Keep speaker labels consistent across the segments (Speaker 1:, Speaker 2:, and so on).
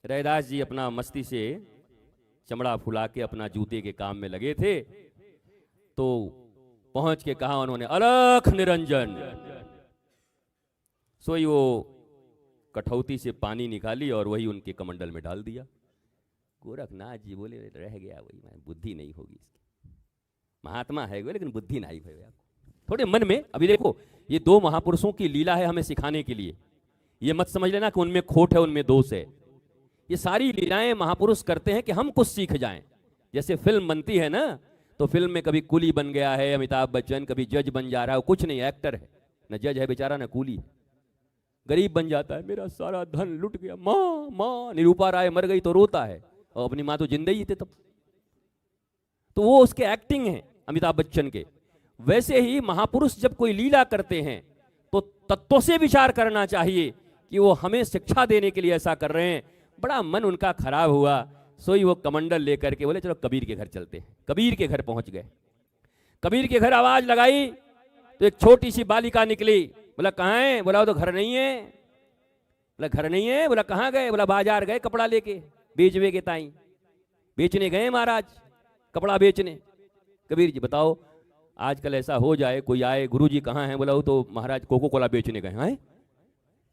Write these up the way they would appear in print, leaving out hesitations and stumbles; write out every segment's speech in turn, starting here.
Speaker 1: रैदास जी अपना मस्ती से चमड़ा फुला के अपना जूते के काम में लगे थे, तो पहुंच के कहा उन्होंने, अलख निरंजन। सोई वो कठौती से पानी निकाली और वही उनके कमंडल में डाल दिया। गोरखनाथ जी बोले, रह गया वही, मैं बुद्धि नहीं होगी इसकी। महात्मा है वो लेकिन बुद्धि नहीं भाई थोड़े मन में। अभी देखो, ये दो महापुरुषों की लीला है हमें सिखाने के लिए। ये मत समझ लेना कि उनमें खोट है, उनमें दोष है। ये सारी लीलाएं महापुरुष करते हैं कि हम कुछ सीख जाएं। जैसे फिल्म बनती है ना, तो फिल्म में कभी कुली बन गया है अमिताभ बच्चन, कभी जज बन जा रहा है, कुछ नहीं, एक्टर है, न जज है बेचारा, न कुली है। गरीब बन जाता है, मेरा सारा धन लुट गया, माँ माँ, निरूपा राय मर गई तो रोता है, और अपनी माँ तो जिंदा ही थे तब। तो वो उसके एक्टिंग है अमिताभ बच्चन के। वैसे ही महापुरुष जब कोई लीला करते हैं तो तत्वों से विचार करना चाहिए कि वो हमें शिक्षा देने के लिए ऐसा कर रहे हैं। बड़ा मन उनका खराब हुआ, सोई वो कमंडल लेकर के बोले चलो कबीर के घर चलते हैं। कबीर के घर पहुंच गए। कबीर के घर आवाज लगाई तो एक छोटी सी बालिका निकली। बोला कहाँ है? बोला वो तो घर नहीं है। बोला घर नहीं है? बोला कहाँ गए? बोला बाजार गए कपड़ा लेके, बेचवे के ताई बेचने गए महाराज, कपड़ा बेचने। कबीर जी बताओ, आजकल ऐसा हो जाए, कोई आए, गुरुजी कहाँ हैं? बोला वो तो महाराज कोको कोला बेचने गए। हैं?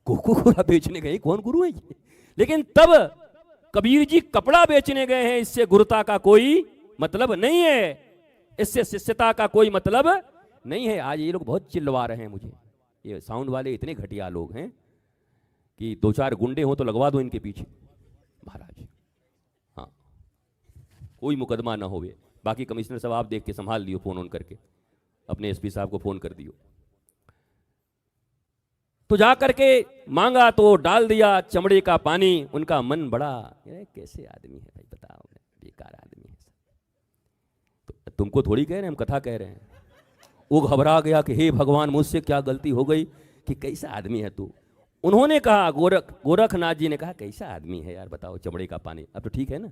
Speaker 1: कोको कोला बेचने गए? कौन गुरु है ये? लेकिन तब कबीर जी कपड़ा बेचने गए हैं, इससे गुरुता का कोई मतलब नहीं है, इससे शिष्यता का कोई मतलब नहीं है। आज ये लोग बहुत चिल्लवा रहे हैं मुझे, ये साउंड वाले इतने घटिया लोग हैं कि दो चार गुंडे हो तो लगवा दो इनके पीछे महाराज। हाँ, कोई मुकदमा ना होवे। बाकी कमिश्नर साहब आप देख के संभाल लियो, फोन ऑन करके अपने एसपी साहब को फोन कर दियो। तो जा करके मांगा तो डाल दिया चमड़े का पानी। उनका मन बड़ा, कैसे आदमी है भाई, बताओ, बेकार आदमी है। तो तुमको थोड़ी कह रहे हैं, हम कथा कह रहे हैं। वो घबरा गया कि हे भगवान, मुझसे क्या गलती हो गई कि कैसा आदमी है तू। उन्होंने कहा, गोरखनाथ जी ने कहा, कैसा आदमी है यार, बताओ, चमड़े का पानी, अब तो ठीक है ना।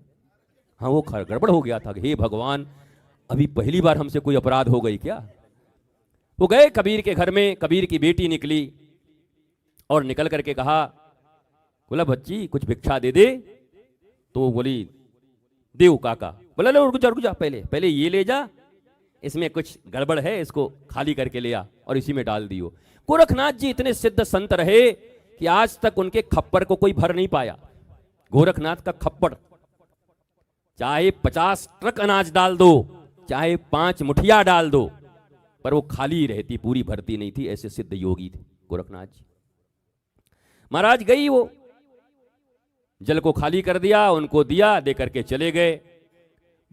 Speaker 1: हाँ, वो गड़बड़ हो गया था कि हे भगवान, अभी पहली बार हमसे कोई अपराध हो गई क्या। वो गए कबीर के घर में। कबीर की बेटी निकली और निकल करके कहा, बोला बच्ची कुछ भिक्षा दे दे। तो वो बोली, देव काका। बोला ले रुक जा, पहले ये ले जा, इसमें कुछ गड़बड़ है, इसको खाली करके ले आ और इसी में डाल दियो। गोरखनाथ जी इतने सिद्ध संत रहे कि आज तक उनके खप्पर को कोई भर नहीं पाया। गोरखनाथ का खप्पर चाहे 50 ट्रक अनाज डाल दो, चाहे 5 मुठिया डाल दो, पर वो खाली रहती, पूरी भरती नहीं थी। ऐसे सिद्ध योगी थे गोरखनाथ जी। महाराज गई, वो जल को खाली कर दिया, उनको दिया, दे करके चले गए।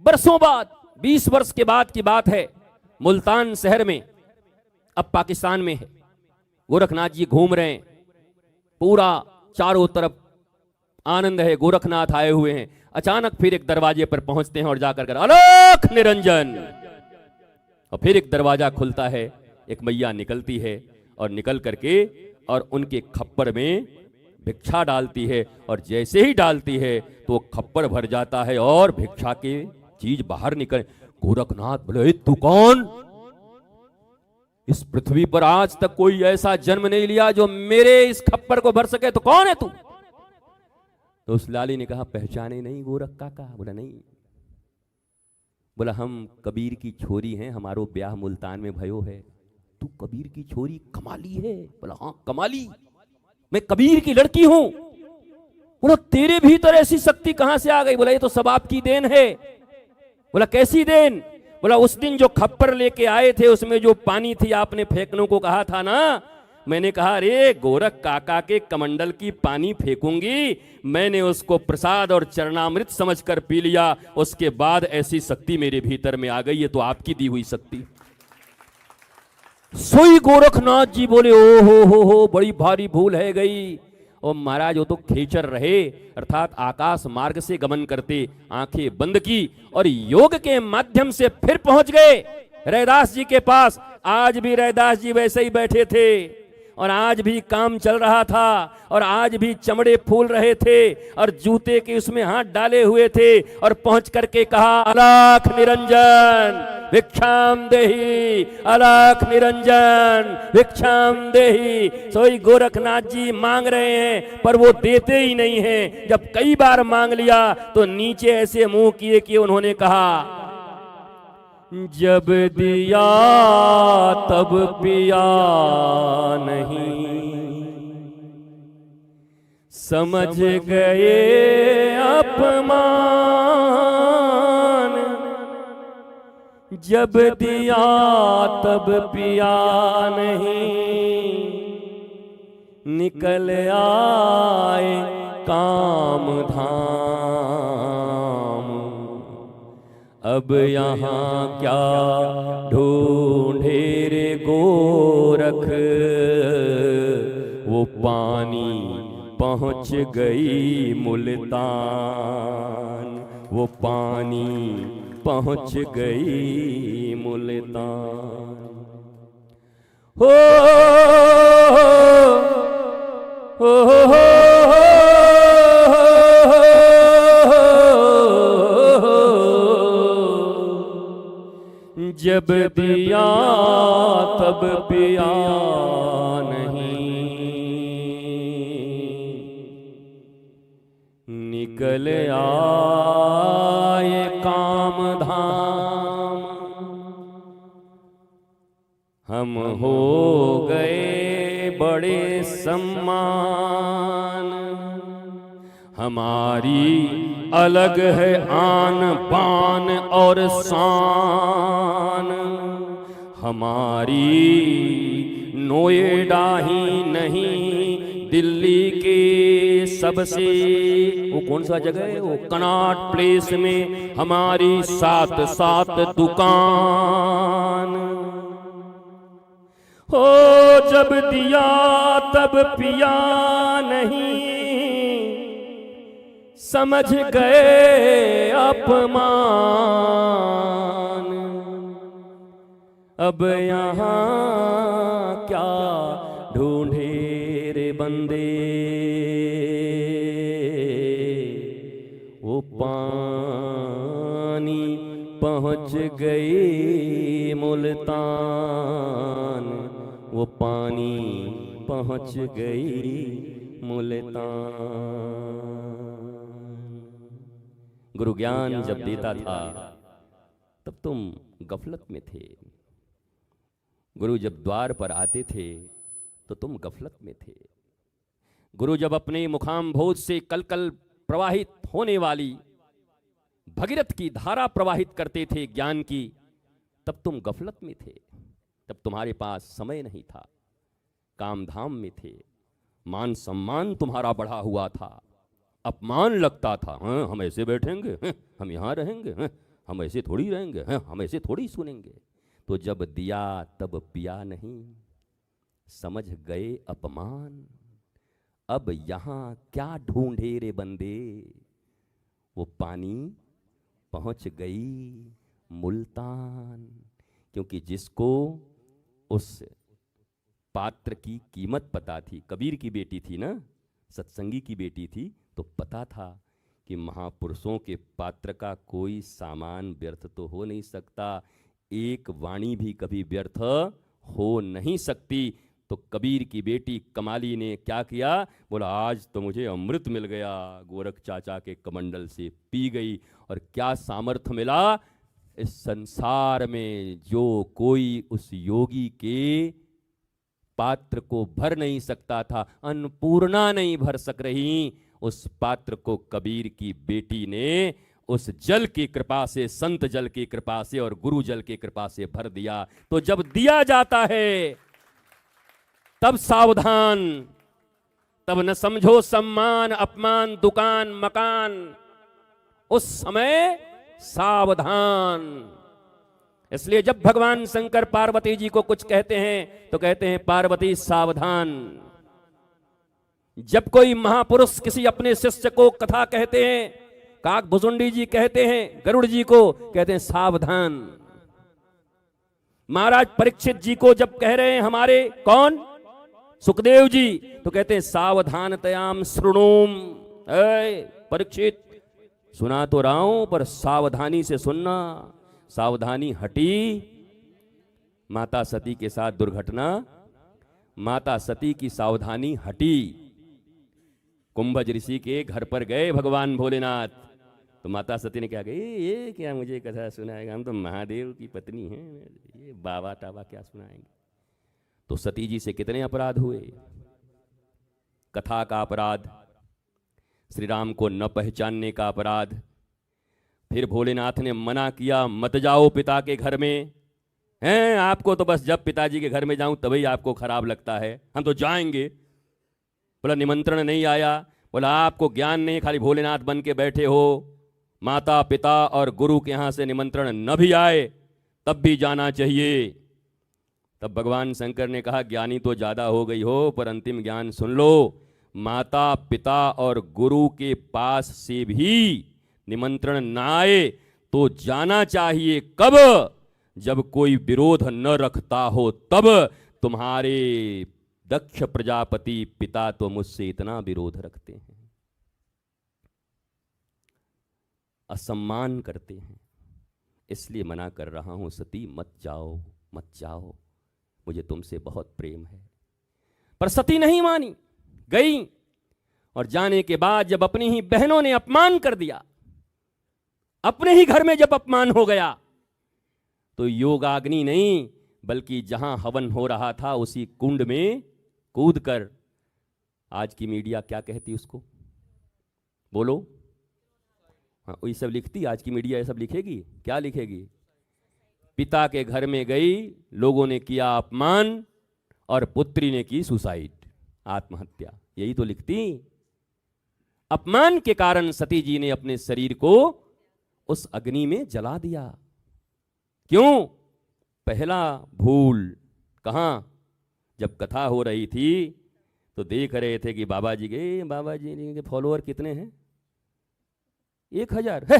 Speaker 1: बरसों बाद, 20 वर्ष के बाद की बात है, मुल्तान शहर में, अब पाकिस्तान में है, गोरखनाथ जी घूम रहे हैं। पूरा चारों तरफ आनंद है, गोरखनाथ आए हुए हैं। अचानक फिर एक दरवाजे पर पहुंचते हैं और जाकर कर अलख निरंजन। और फिर एक दरवाजा खुलता है, एक मैया निकलती है और निकल करके और उनके खप्पर में भिक्षा डालती है। और जैसे ही डालती है तो वो खप्पर भर जाता है और भिक्षा की चीज बाहर निकल। गोरखनाथ बोले, तू कौन? इस पृथ्वी पर आज तक कोई ऐसा जन्म नहीं लिया जो मेरे इस खप्पर को भर सके, तो कौन है तू? तो उस लाली ने कहा, पहचाने नहीं गोरख काका? बोला नहीं। बोला हम कबीर की छोरी हैं, हमारो ब्याह मुल्तान में भयो है। तू कबीर की छोरी कमाली है? बोला हाँ कमाली, मैं कबीर की लड़की हूं। बोला तेरे भीतर ऐसी शक्ति कहां से आ गई? बोला ये तो सब आपकी देन है। बोला कैसी देन? बोला उस दिन जो खप्पर लेके आए थे उसमें जो पानी थी, आपने फेंकने को कहा था ना, मैंने कहा अरे गोरख काका के कमंडल की पानी फेंकूंगी, मैंने उसको प्रसाद और चरणामृत समझकर पी लिया। उसके बाद ऐसी शक्ति मेरे भीतर में आ गई, ये तो आपकी दी हुई शक्ति। सोई गोरखनाथ जी बोले, ओ हो, बड़ी भारी भूल है गई। और महाराज वो तो खेचर रहे, अर्थात आकाश मार्ग से गमन करते, आंखें बंद की और योग के माध्यम से फिर पहुंच गए रैदास जी के पास। आज भी रैदास जी वैसे ही बैठे थे और आज भी काम चल रहा था और आज भी चमड़े फूल रहे थे और जूते के उसमें हाथ डाले हुए थे और पहुंच करके कहा, अलख निरंजन, भिक्षाम देहि, अलख निरंजन भिक्षाम देहि। सोई गोरखनाथ जी मांग रहे हैं पर वो देते ही नहीं हैं। जब कई बार मांग लिया तो नीचे ऐसे मुंह किए कि उन्होंने कहा, जब दिया तब पिया नहीं, समझ गए अपमान। जब दिया तब पिया नहीं, निकल आए काम धाम। अब यहाँ क्या ढूंढे रे गोरख, वो पानी पहुँच गई मुल्तान। वो पानी पहुँच गई मुल्तान। हो हो हो जब दिया तब पिया नहीं, निकल आए काम धाम। हम हो गए बड़े सम्मान, हमारी अलग है आन बान और शान। हमारी नोएडा ही नहीं, दिल्ली के सबसे, वो कौन सा जगह है, वो कनॉट प्लेस में हमारी 7 दुकान। हो जब दिया तब पिया नहीं, समझ गए अपमान। अब यहाँ क्या ढूंढे रे बंदे, वो पानी पहुँच गई मुल्तान। वो पानी पहुँच गई मुल्तान। गुरु ज्ञान जब देता था तब तुम गफलत में थे। गुरु जब द्वार पर आते थे तो तुम गफलत में थे। गुरु जब अपने मुखाम्भोज से कलकल प्रवाहित होने वाली भगीरथ की धारा प्रवाहित करते थे ज्ञान की, तब तुम गफलत में थे। तब तुम्हारे पास समय नहीं था, काम धाम में थे। मान सम्मान तुम्हारा बढ़ा हुआ था, अपमान लगता था। हाँ, हम ऐसे बैठेंगे, हाँ, हम यहाँ रहेंगे, हाँ, हम ऐसे थोड़ी रहेंगे, हाँ, हम ऐसे थोड़ी सुनेंगे। तो जब दिया तब पिया नहीं, समझ गए अपमान। अब यहाँ क्या ढूंढे रे बंदे, वो पानी पहुँच गई मुल्तान। क्योंकि जिसको उस पात्र की कीमत पता थी, कबीर की बेटी थी ना, सत्संगी की बेटी थी, तो पता था कि महापुरुषों के पात्र का कोई सामान व्यर्थ तो हो नहीं सकता, एक वाणी भी कभी व्यर्थ हो नहीं सकती। तो कबीर की बेटी कमाली ने क्या किया, बोला आज तो मुझे अमृत मिल गया, गोरख चाचा के कमंडल से पी गई। और क्या सामर्थ्य मिला, इस संसार में जो कोई उस योगी के पात्र को भर नहीं सकता था, अन्नपूर्णा नहीं भर सक रही, उस पात्र को कबीर की बेटी ने उस जल की कृपा से, संत जल की कृपा से और गुरु जल की कृपा से भर दिया। तो जब दिया जाता है तब सावधान, तब न समझो सम्मान अपमान दुकान मकान, उस समय सावधान। इसलिए जब भगवान शंकर पार्वती जी को कुछ कहते हैं तो कहते हैं पार्वती सावधान। जब कोई महापुरुष किसी अपने शिष्य को कथा कहते हैं, काक भुजुंडी जी कहते हैं गरुड़ जी को, कहते हैं सावधान। महाराज परीक्षित जी को जब कह रहे हैं हमारे कौन सुखदेव जी, तो कहते हैं सावधानतयाम शृणुम। परीक्षित सुना तो रहा हूं पर सावधानी से सुनना, सावधानी हटी, माता सती के साथ दुर्घटना, माता सती की सावधानी हटी। कुंभज ऋषि के घर पर गए भगवान भोलेनाथ, तो माता सती ने क्या कहा, ये क्या मुझे कथा सुनाएगा, हम तो महादेव की पत्नी हैं, ये बाबा टाबा क्या सुनाएंगे। तो सती जी से कितने अपराध हुए। कथा का अपराध, श्री राम को न पहचानने का अपराध, फिर भोलेनाथ ने मना किया मत जाओ पिता के घर में, हैं आपको तो बस जब पिताजी के घर में जाऊं तभी आपको खराब लगता है, हम तो जाएंगे। बोला निमंत्रण नहीं आया, बोला आपको ज्ञान नहीं, खाली भोलेनाथ बन के बैठे हो, माता पिता और गुरु के यहां से निमंत्रण न भी आए तब भी जाना चाहिए। तब भगवान शंकर ने कहा ज्ञानी तो ज्यादा हो गई हो, पर अंतिम ज्ञान सुन लो, माता पिता और गुरु के पास से भी निमंत्रण न आए तो जाना चाहिए। कब? जब कोई विरोध न रखता हो तब। तुम्हारे दक्ष प्रजापति पिता तो मुझसे इतना विरोध रखते हैं, असम्मान करते हैं, इसलिए मना कर रहा हूं सती मत जाओ मत जाओ, मुझे तुमसे बहुत प्रेम है। पर सती नहीं मानी, गई, और जाने के बाद जब अपनी ही बहनों ने अपमान कर दिया, अपने ही घर में जब अपमान हो गया, तो योगाग्नि नहीं बल्कि जहां हवन हो रहा था उसी कुंड में कूदकर, आज की मीडिया क्या कहती उसको, बोलो, हाँ ये सब लिखती, आज की मीडिया ये सब लिखेगी, क्या लिखेगी, पिता के घर में गई, लोगों ने किया अपमान और पुत्री ने की सुसाइड, आत्महत्या, यही तो लिखती। अपमान के कारण सती जी ने अपने शरीर को उस अग्नि में जला दिया। क्यों? पहला भूल कहां, जब कथा हो रही थी तो देख रहे थे कि बाबा जी के फॉलोअर कितने हैं, 1000 है,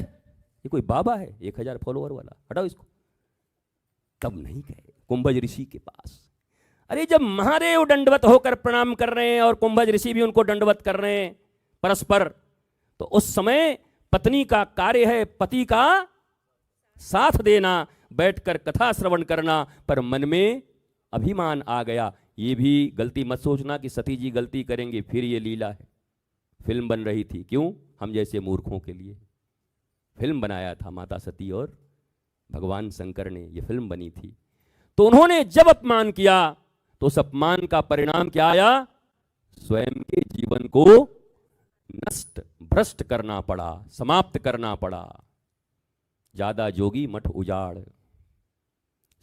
Speaker 1: ये कोई बाबा है 1000 फॉलोअर वाला, हटाओ इसको। तब नहीं गए कुंभज ऋषि के पास। अरे जब महादेव दंडवत होकर प्रणाम कर रहे हैं और कुंभज ऋषि भी उनको दंडवत कर रहे हैं परस्पर, तो उस समय पत्नी का कार्य है पति का साथ देना, बैठकर कथा श्रवण करना, पर मन में अभिमान आ गया। ये भी गलती मत सोचना कि सती जी गलती करेंगे फिर ये लीला है। फिल्म बन रही थी, क्यों? हम जैसे मूर्खों के लिए फिल्म बनाया था माता सती और भगवान शंकर ने, ये फिल्म बनी थी। तो उन्होंने जब अपमान किया तो उस अपमान का परिणाम क्या आया, स्वयं के जीवन को नष्ट भ्रष्ट करना पड़ा, समाप्त करना पड़ा। ज्यादा जोगी मठ उजाड़,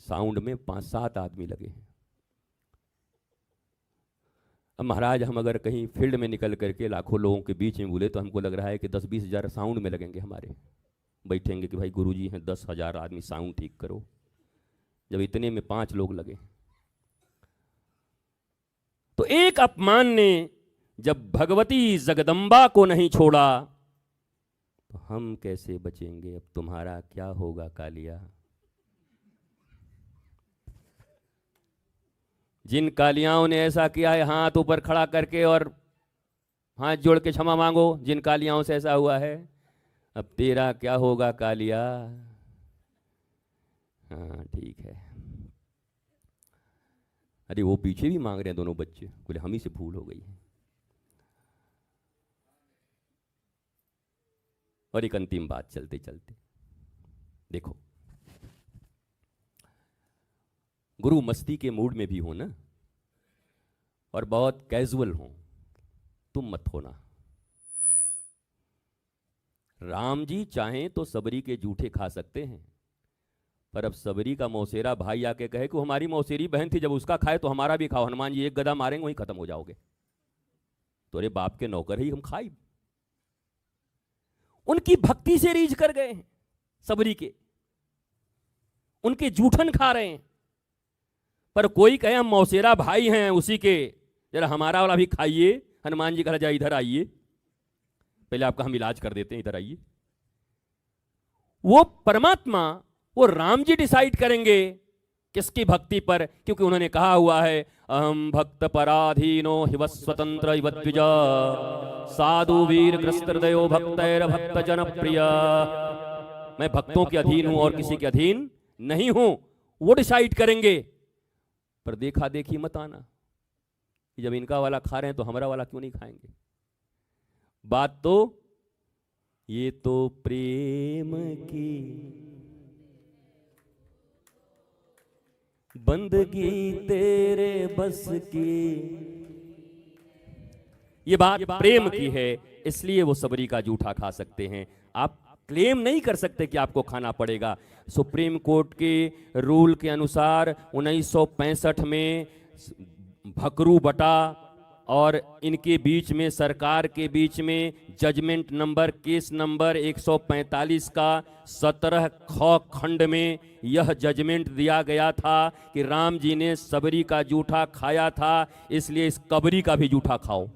Speaker 1: साउंड में 5-7 आदमी लगे हैं। अब महाराज हम अगर कहीं फील्ड में निकल करके लाखों लोगों के बीच में बोले तो हमको लग रहा है कि 10-20 हजार साउंड में लगेंगे हमारे, बैठेंगे कि भाई गुरुजी हैं 10,000 आदमी साउंड ठीक करो, जब इतने में 5 लोग लगे। तो एक अपमान ने जब भगवती जगदम्बा को नहीं छोड़ा तो हम कैसे बचेंगे, अब तुम्हारा क्या होगा कालिया। जिन कालियाओं ने ऐसा किया है हाथ ऊपर खड़ा करके और हाथ जोड़ के क्षमा मांगो, जिन कालियाओं से ऐसा हुआ है, अब तेरा क्या होगा कालिया। हाँ ठीक है। अरे वो पीछे भी मांग रहे हैं दोनों बच्चे, बोले हम ही से भूल हो गई है। और एक अंतिम बात चलते चलते, देखो गुरु मस्ती के मूड में भी हो ना, और बहुत कैजुअल हो, तुम मत होना। राम जी चाहें तो सबरी के जूठे खा सकते हैं, पर अब सबरी का मौसेरा भाई आके कहे कि हमारी मौसेरी बहन थी, जब उसका खाए तो हमारा भी खाओ, हनुमान जी एक गदा मारेंगे वहीं खत्म हो जाओगे, तो अरे बाप के नौकर ही हम खाई। उनकी भक्ति से रीझ कर गए हैं सबरी के, उनके जूठन खा रहे हैं, पर कोई कहे हम मौसेरा भाई हैं उसी के, जरा हमारा वाला भी खाइए। हनुमान जी कहा जा इधर आइए, पहले आपका हम इलाज कर देते हैं, इधर आइए। वो परमात्मा, वो राम जी डिसाइड करेंगे किसकी भक्ति पर, क्योंकि उन्होंने कहा हुआ है अहम भक्त पराधीनो हिव स्वतंत्र इव द्विजा साधु वीर ग्रस्त हृदयो भक्तैर भक्त जन प्रिय। मैं भक्तों के अधीन हूं और किसी के अधीन नहीं हूं, वो डिसाइड करेंगे। पर देखा देखी मत आना कि जब इनका वाला खा रहे हैं तो हमारा वाला क्यों नहीं खाएंगे। बात तो ये तो प्रेम की बंदगी तेरे बस की, ये बात प्रेम की है, इसलिए वो सबरी का जूठा खा सकते हैं। आप क्लेम नहीं कर सकते कि आपको खाना पड़ेगा। सुप्रीम कोर्ट के रूल के अनुसार 1965 में भकरू बटा और इनके बीच में, सरकार के बीच में जजमेंट नंबर, केस नंबर 145 का 17 ख खंड में यह जजमेंट दिया गया था कि राम जी ने सबरी का जूठा खाया था, इसलिए इस कबरी का भी जूठा खाओ।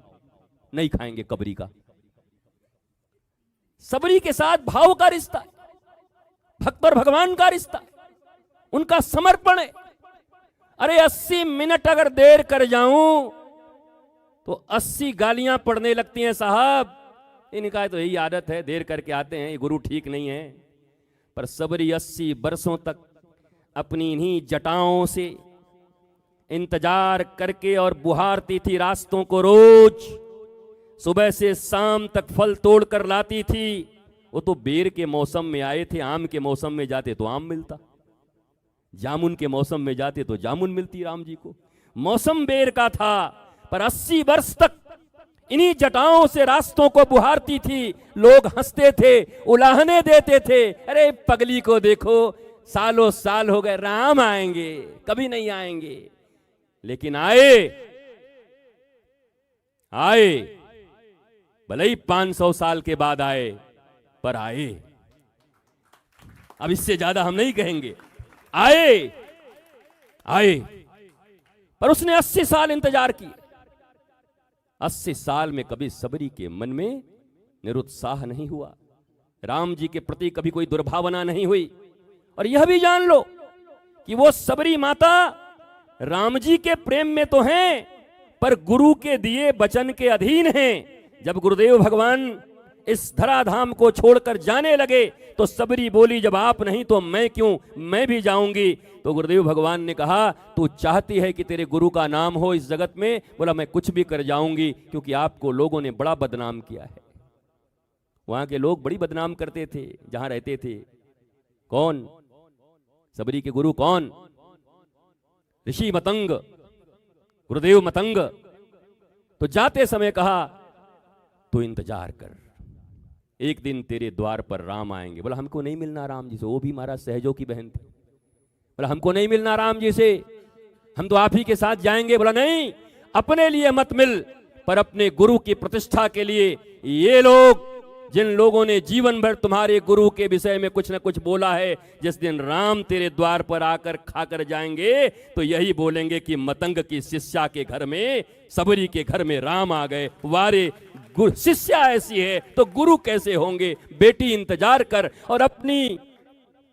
Speaker 1: नहीं खाएंगे कबरी का। सबरी के साथ भाव का रिश्ता, भक्त और भगवान का रिश्ता, उनका समर्पण है। अरे 80 मिनट अगर देर कर जाऊं तो 80 गालियां पड़ने लगती हैं साहब। इनका तो यही आदत है, देर करके आते हैं, ये गुरु ठीक नहीं है। पर सबरी 80 वर्षों तक अपनी इन्हीं जटाओं से इंतजार करके और बुहारती थी रास्तों को, रोज सुबह से शाम तक फल तोड़ कर लाती थी। वो तो बेर के मौसम में आए थे, आम के मौसम में जाते तो आम मिलता, जामुन के मौसम में जाते तो जामुन मिलती राम जी को। मौसम बेर का था, पर 80 वर्ष तक इन्हीं जटाओं से रास्तों को बुहारती थी। लोग हंसते थे, उलाहने देते थे, अरे पगली को देखो, सालों साल हो गए, राम आएंगे, कभी नहीं आएंगे। लेकिन आए, भले ही 500 साल के बाद आए, पर आए। अब इससे ज्यादा हम नहीं कहेंगे। आए, पर उसने 80 साल इंतजार किया। 80 साल में कभी सबरी के मन में निरुत्साह नहीं हुआ, राम जी के प्रति कभी कोई दुर्भावना नहीं हुई। और यह भी जान लो कि वो सबरी माता राम जी के प्रेम में तो हैं, पर गुरु के दिए वचन के अधीन हैं। जब गुरुदेव भगवान इस धराधाम को छोड़कर जाने लगे तो सबरी बोली, जब आप नहीं तो मैं क्यों, मैं भी जाऊंगी। तो गुरुदेव भगवान ने कहा, तू चाहती है कि तेरे गुरु का नाम हो इस जगत में? बोला, मैं कुछ भी कर जाऊंगी, क्योंकि आपको लोगों ने बड़ा बदनाम किया है। वहां के लोग बड़ी बदनाम करते थे जहां रहते थे। कौन? सबरी के गुरु कौन? ऋषि मतंग, गुरुदेव मतंग। तो जाते समय कहा, तो इंतजार कर, एक दिन तेरे द्वार पर राम आएंगे। बोला, हमको नहीं मिलना राम जी से, वो भी महाराज सहजों की बहन थी। बोला, हमको नहीं मिलना राम जी से, हम तो आप ही के साथ जाएंगे। बोला, नहीं, अपने लिए मत मिल, पर अपने गुरु की प्रतिष्ठा के लिए। ये लोग, जिन लोगों ने जीवन भर तुम्हारे गुरु के विषय में कुछ न कुछ बोला है, जिस दिन राम तेरे द्वार पर आकर खाकर जाएंगे तो यही बोलेंगे कि मतंग की शिष्या के घर में, सबरी के घर में राम आ गए। वारे, शिष्या ऐसी है तो गुरु कैसे होंगे? बेटी इंतजार कर, और अपनी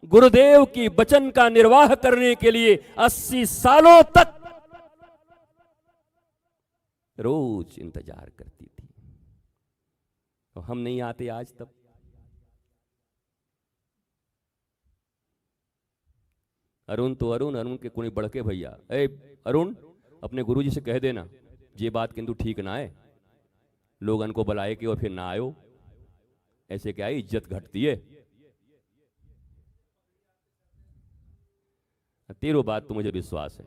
Speaker 1: गुरुदेव की वचन का निर्वाह करने के लिए 80 सालों तक रोज इंतजार करती थी। तो हम नहीं आते आज तब? अरुण तो अरुण के कोई बड़के भैया, ए अरुण, अपने गुरुजी से कह देना ये बात किंतु ठीक ना है, लोगन को बुलाए कि और फिर ना आयो, ऐसे क्या है, इज्जत घटती है। तेरो बात तो मुझे विश्वास है,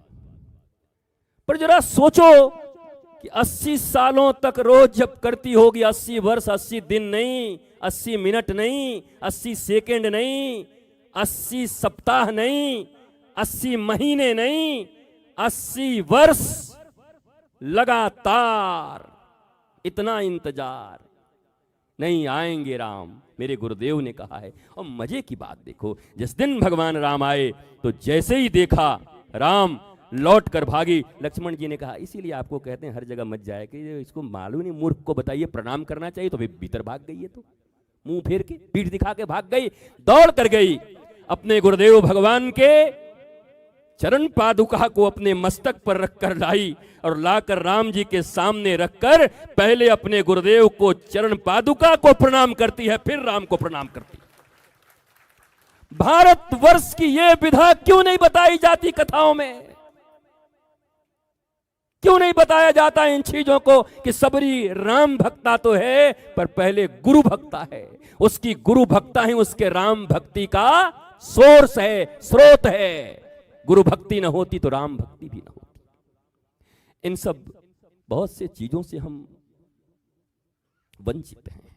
Speaker 1: पर जरा सोचो कि 80 सालों तक रोज जब करती होगी, 80 वर्ष, 80 दिन नहीं, 80 मिनट नहीं, 80 सेकंड नहीं, 80 सप्ताह नहीं, 80 महीने नहीं, 80 वर्ष लगातार इतना इंतजार। नहीं आएंगे राम, मेरे गुरुदेव ने कहा है। और मजे की बात देखो, जिस दिन भगवान राम आए तो जैसे ही देखा राम लौट कर भागी। लक्ष्मण जी ने कहा, इसीलिए आपको कहते हैं हर जगह मत जाए, कि इसको मालूम नहीं, मूर्ख को बताइए प्रणाम करना चाहिए, तो फिर भीतर भाग गई है, तो मुंह फेर के पीठ दिखा के भाग गई, दौड़ कर गई। अपने गुरुदेव भगवान के चरण पादुका को अपने मस्तक पर रखकर लाई, और लाकर राम जी के सामने रखकर पहले अपने गुरुदेव को चरण पादुका को प्रणाम करती है, फिर राम को प्रणाम करती है। भारतवर्ष की ये विधा क्यों नहीं बताई जाती कथाओं में? क्यों नहीं बताया जाता इन चीजों को कि सबरी राम भक्ता तो है, पर पहले गुरु भक्ता है। उसकी गुरु भक्ता ही उसके राम भक्ति का सोर्स है, स्रोत है। गुरु भक्ति न होती तो राम भक्ति भी न होती। इन सब बहुत से चीजों से हम वंचित हैं,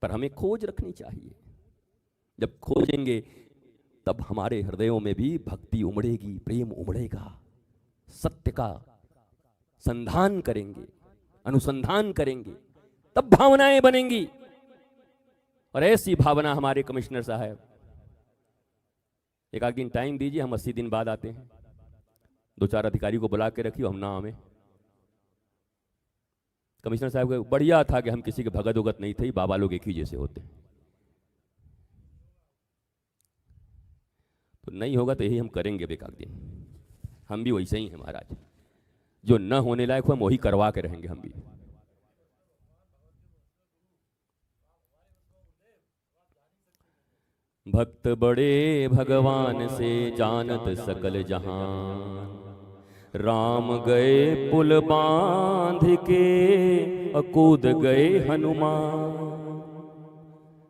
Speaker 1: पर हमें खोज रखनी चाहिए। जब खोजेंगे तब हमारे हृदयों में भी भक्ति उमड़ेगी, प्रेम उमड़ेगा। सत्य का संधान करेंगे, अनुसंधान करेंगे, तब भावनाएं बनेंगी। और ऐसी भावना हमारे कमिश्नर साहब, एक आध दिन टाइम दीजिए, हम 80 दिन बाद आते हैं। 2-4 अधिकारी को बुला के रखियो, हम ना आवे। कमिश्नर साहब को बढ़िया था कि हम किसी के भगत उगत नहीं थे, बाबा लोग एक ही जैसे होते। तो नहीं होगा तो यही हम करेंगे बेकार दिन। हम भी वैसे ही हैं महाराज, जो न होने लायक हो हम वही करवा के रहेंगे हम भी। भक्त बड़े भगवान से जानत सकल जहान, राम गए पुल बांध के कूद गए हनुमान।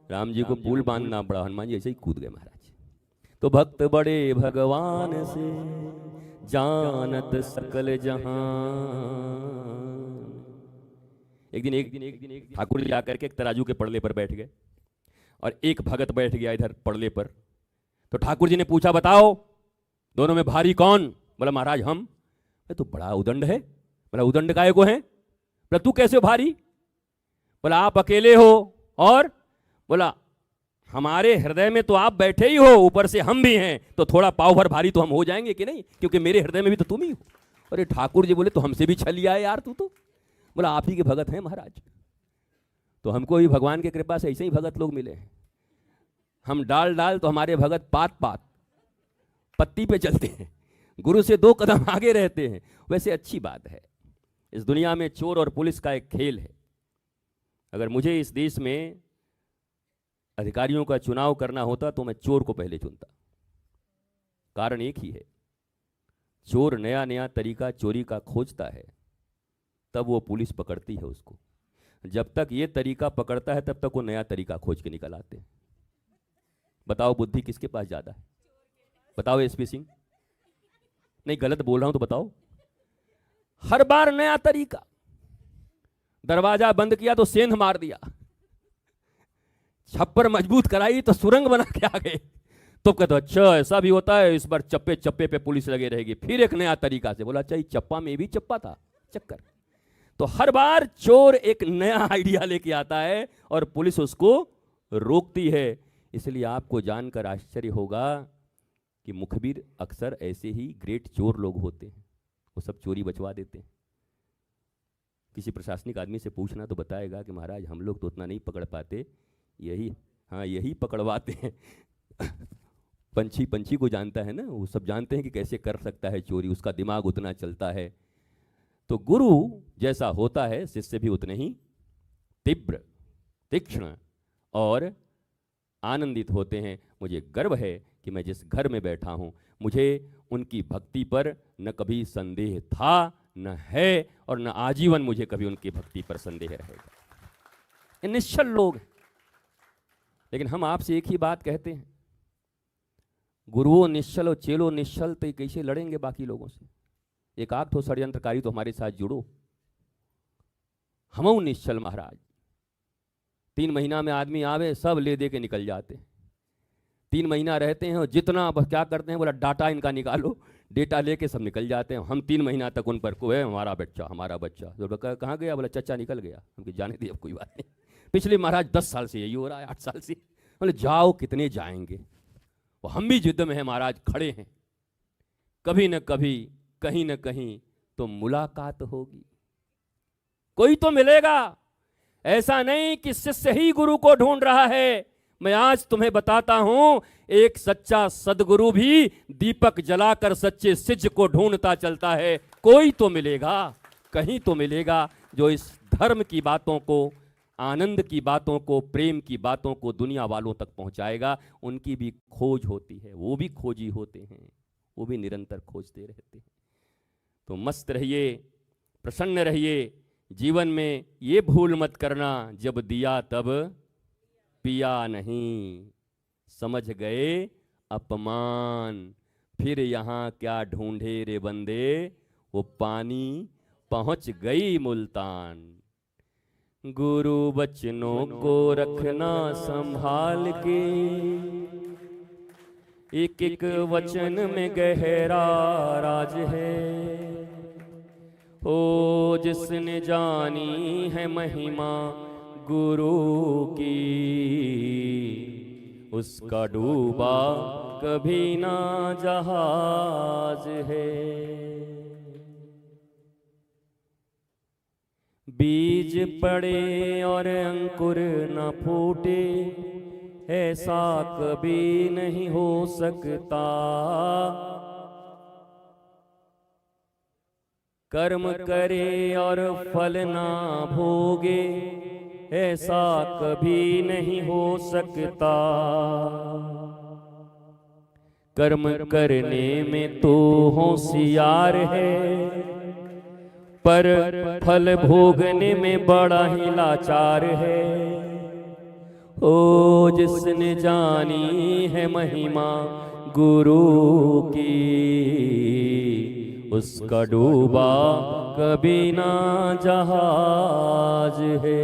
Speaker 1: राम जी को पुल बांधना पड़ा, हनुमान जी ऐसे ही कूद गए महाराज। तो भक्त बड़े भगवान से जानत सकल जहान। एक दिन ठाकुर जी आकर के एक तराजू के पड़ले पर बैठ गए और एक भगत बैठ गया इधर पड़ले पर। तो ठाकुर जी ने पूछा, बताओ दोनों में भारी कौन? बोला महाराज हम। तो बड़ा उदंड है। बोला उदंड काहे को है? बोला तू कैसे भारी? बोला आप अकेले हो, और बोला हमारे हृदय में तो आप बैठे ही हो, ऊपर से हम भी हैं, तो थोड़ा पाव भर भारी तो हम हो जाएंगे कि नहीं, क्योंकि मेरे हृदय में भी तो तुम ही हो। अरे ठाकुर जी बोले तो हमसे भी छलिया है यार तू तो। बोला आप ही के भगत हैं महाराज। तो हमको भी भगवान की कृपा से ऐसे ही भगत लोग मिले हैं। हम डाल डाल तो हमारे भगत पात पात पत्ती पे चलते हैं, गुरु से 2 कदम आगे रहते हैं। वैसे अच्छी बात है, इस दुनिया में चोर और पुलिस का एक खेल है। अगर मुझे इस देश में अधिकारियों का चुनाव करना होता तो मैं चोर को पहले चुनता। कारण एक ही है, चोर नया नया तरीका चोरी का खोजता है, तब वो पुलिस पकड़ती है उसको। जब तक ये तरीका पकड़ता है तब तक वो नया तरीका खोज के निकल आते हैं। बताओ बुद्धि किसके पास ज्यादा है? बताओ एसपी सिंह। नहीं गलत बोल रहा हूं तो बताओ। हर बार नया तरीका। दरवाजा बंद किया तो सेंध मार दिया, छप्पर मजबूत कराई तो सुरंग बना के आ गए। तो कहते अच्छा ऐसा भी होता है, इस बार चप्पे चप्पे पे पुलिस लगे रहेगी। फिर एक नया तरीका से बोला चाहिए, चप्पा में भी चप्पा था चक्कर। तो हर बार चोर एक नया आइडिया लेके आता है और पुलिस उसको रोकती है। इसलिए आपको जानकर आश्चर्य होगा कि मुखबिर अक्सर ऐसे ही ग्रेट चोर लोग होते हैं, वो सब चोरी बचवा देते हैं। किसी प्रशासनिक आदमी से पूछना तो बताएगा कि महाराज हम लोग तो उतना नहीं पकड़ पाते, यही पकड़वाते हैं। पंछी को जानता है ना, वो सब जानते हैं कि कैसे कर सकता है चोरी, उसका दिमाग उतना चलता है। तो गुरु जैसा होता है शिष्य भी उतने ही तीव्र, तीक्ष्ण और आनंदित होते हैं। मुझे गर्व है कि मैं जिस घर में बैठा हूं, मुझे उनकी भक्ति पर न कभी संदेह था, न है, और न आजीवन मुझे कभी उनकी भक्ति पर संदेह रहेगा। ये निश्चल लोग हैं। लेकिन हम आपसे एक ही बात कहते हैं, गुरुओं निश्चल और चेलो निश्चल, तो कैसे लड़ेंगे बाकी लोगों से? एक आध तो षड्यंत्रकारी तो हमारे साथ जुड़ो। हम निश्चल महाराज। 3 महीना में आदमी आवे, सब ले दे के निकल जाते हैं। 3 महीना रहते हैं और जितना क्या करते हैं, बोला डाटा इनका निकालो, डेटा लेके सब निकल जाते हैं। हम 3 महीना तक उन पर को है हमारा बच्चा। तो कहाँ गया? बोला चचा निकल गया। हमको जाने दिया, कोई बात नहीं। पिछले महाराज 10 साल से यही हो रहा है, 8 साल से। बोले जाओ, कितने जाएंगे? वो हम भी जिद में हैं महाराज, खड़े हैं। कभी न कभी, कहीं न कहीं तो मुलाकात होगी, कोई तो मिलेगा। ऐसा नहीं कि शिष्य ही गुरु को ढूंढ रहा है। मैं आज तुम्हें बताता हूं, एक सच्चा सदगुरु भी दीपक जलाकर सच्चे शिष्य को ढूंढता चलता है। कोई तो मिलेगा, कहीं तो मिलेगा, जो इस धर्म की बातों को आनंद की बातों को, प्रेम की बातों को दुनिया वालों तक पहुंचाएगा। उनकी भी खोज होती है, वो भी खोजी होते हैं, वो भी निरंतर खोजते रहते हैं। तो मस्त रहिए, प्रसन्न रहिए जीवन में। ये भूल मत करना, जब दिया तब पिया नहीं, समझ गए अपमान, फिर यहाँ क्या ढूंढे रे बंदे, वो पानी पहुंच गई मुल्तान। गुरु बचनों को रखना संभाल के, एक एक वचन में गहरा राज है। ओ जिसने जानी है महिमा गुरु की, उसका डूबा कभी ना जहाज है। बीज पड़े और अंकुर न फूटे, ऐसा कभी नहीं हो सकता। कर्म करे और फल ना भोगे, ऐसा कभी नहीं हो सकता। कर्म करने में तो होशियार है, पर फल भोगने में बड़ा ही लाचार है। ओ जिसने जानी है महिमा गुरु की, उसका डूबा कभी ना जहाज है।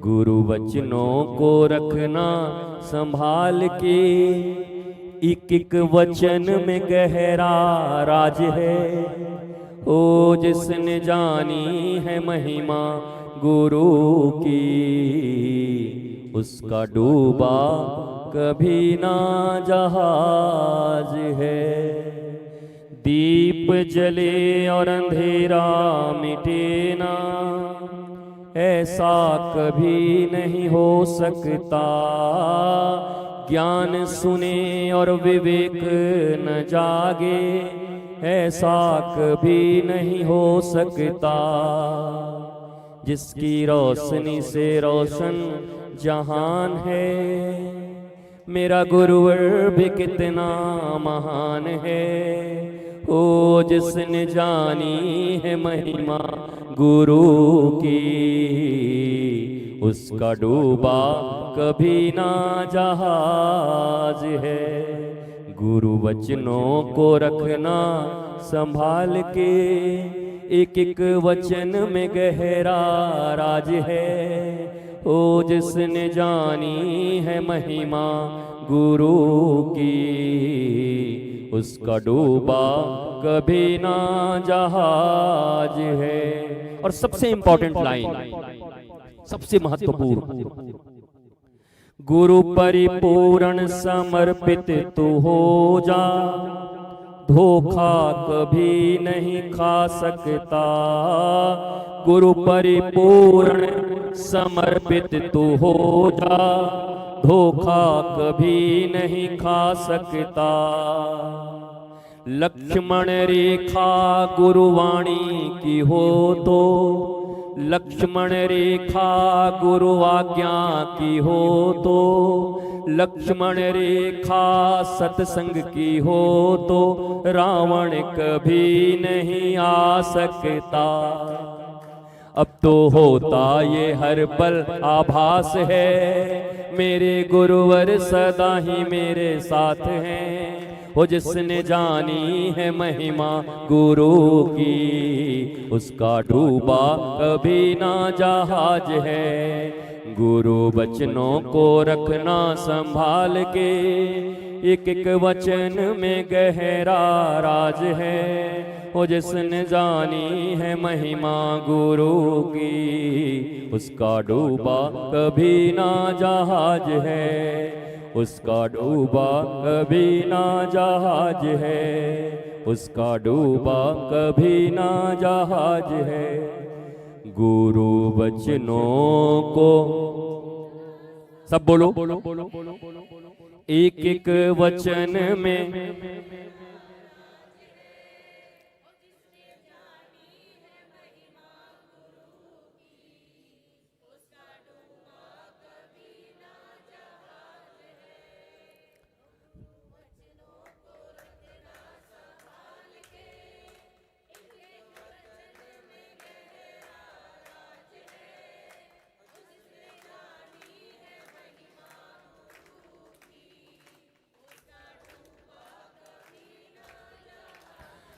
Speaker 1: गुरु वचनों को रखना संभाल के, एक एक वचन में गहरा राज है। ओ जिसने जानी है महिमा गुरु की, उसका डूबा कभी ना जहाज है। दीप जले और अंधेरा मिटे ना, ऐसा कभी नहीं हो सकता। ज्ञान सुने और विवेक न जागे, ऐसा कभी नहीं हो सकता। जिसकी रोशनी से रोशन जहान है, मेरा गुरुवर भी कितना महान है। ओ जिसने जानी है महिमा गुरु की, उसका डूबा कभी ना जहाज है। गुरु वचनों को रखना संभाल के, एक एक वचन में गहरा राज है। ओ जिसने जानी है महिमा गुरु की, उसका डूबा कभी ना जहाज है। और सबसे इंपॉर्टेंट लाइन, सबसे महत्वपूर्ण, गुरु परिपूर्ण समर्पित तू हो जा, धोखा कभी नहीं खा सकता। गुरु परिपूर्ण समर्पित तू हो जा, धोखा कभी नहीं खा सकता। लक्ष्मण रेखा गुरुवाणी की हो तो, लक्ष्मण रेखा गुरु आज्ञा की हो तो, लक्ष्मण रेखा सत्संग की हो तो, रावण कभी नहीं आ सकता। अब तो होता ये हर पल आभास है, मेरे गुरुवर सदा ही मेरे साथ हैं। वो जिसने जानी है महिमा गुरु की, उसका डूबा कभी ना जहाज है। गुरु वचनों को रखना संभाल के, एक एक वचन में गहरा राज है। वो जिसने जानी है महिमा गुरु की, उसका डूबा कभी ना जहाज है। उसका डूबा कभी ना जहाज है, उसका डूबा कभी ना जहाज है। गुरु वचनों को सब बोलो, एक एक वचन में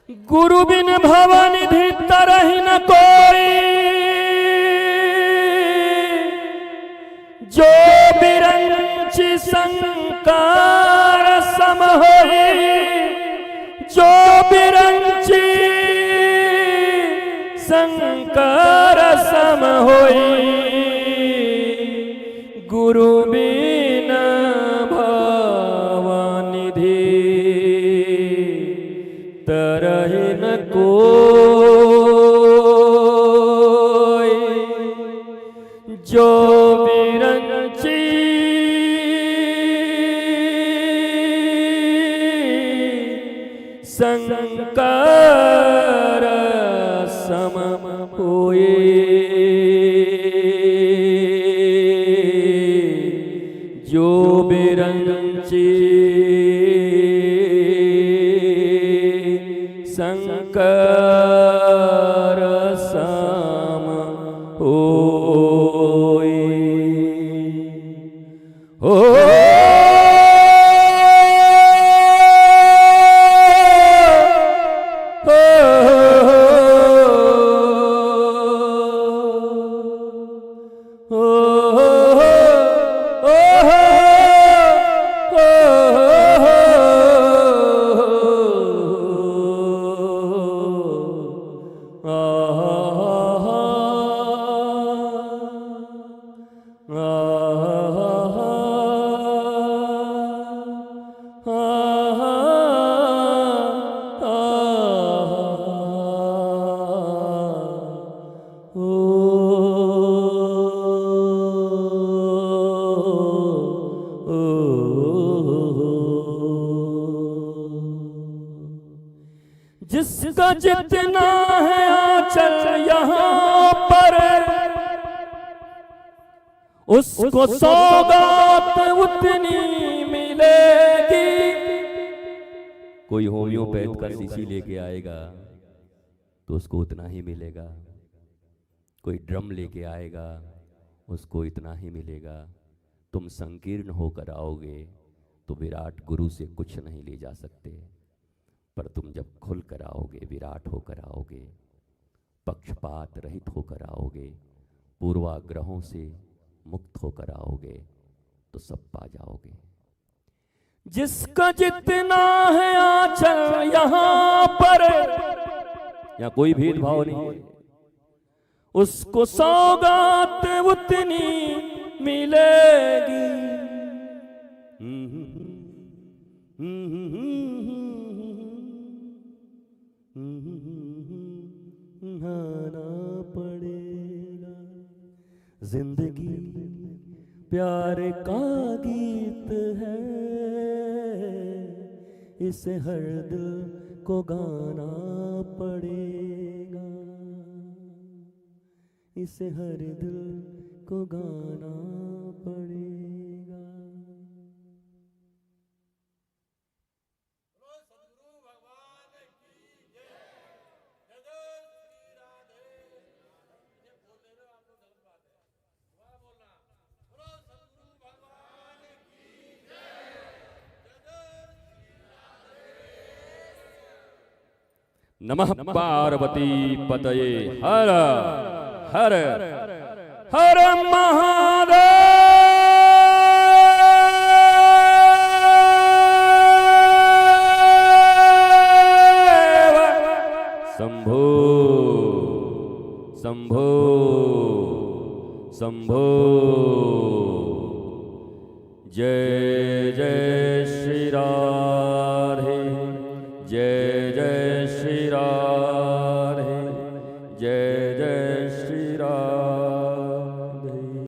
Speaker 1: गुरु बिन भवनिधि तरहि न कोई, जो बिरंचि संकार सम होई, जो बिरंचि संकार सम होई, गुरु बिन भवनिधि तरहि न कोई, जो बिरंचि संकार सम होए, जो बिरंचि संकार सम होए। हो जिसका जितना है आंचल यहाँ पर, उसको सौगात उतनी मिलेगी। कोई होम्योपैथ का शीशी लेके आएगा तो उसको उतना ही मिलेगा, कोई ड्रम लेके आएगा उसको इतना ही मिलेगा। तुम संकीर्ण होकर आओगे तो विराट गुरु से कुछ नहीं ले जा सकते, पर तुम जब खुल कर आओगे, विराट होकर आओगे, पक्षपात रहित होकर आओगे, पूर्वाग्रहों से मुक्त होकर आओगे तो सब पा जाओगे। जिसका जितना है आंचल यहाँ पर, यहाँ कोई भेदभाव नहीं है, उसको सौगात उतनी मिलेगी। नहाना पड़ेगा, जिंदगी प्यार का गीत है, इसे हर दिल को गाना पड़ेगा, इसे हर दिल को गाना पड़ेगा। नमः पार्वती पतये हर हर हर महादेव। शंभो शंभो शंभो। जय जय श्री राधे, जय जय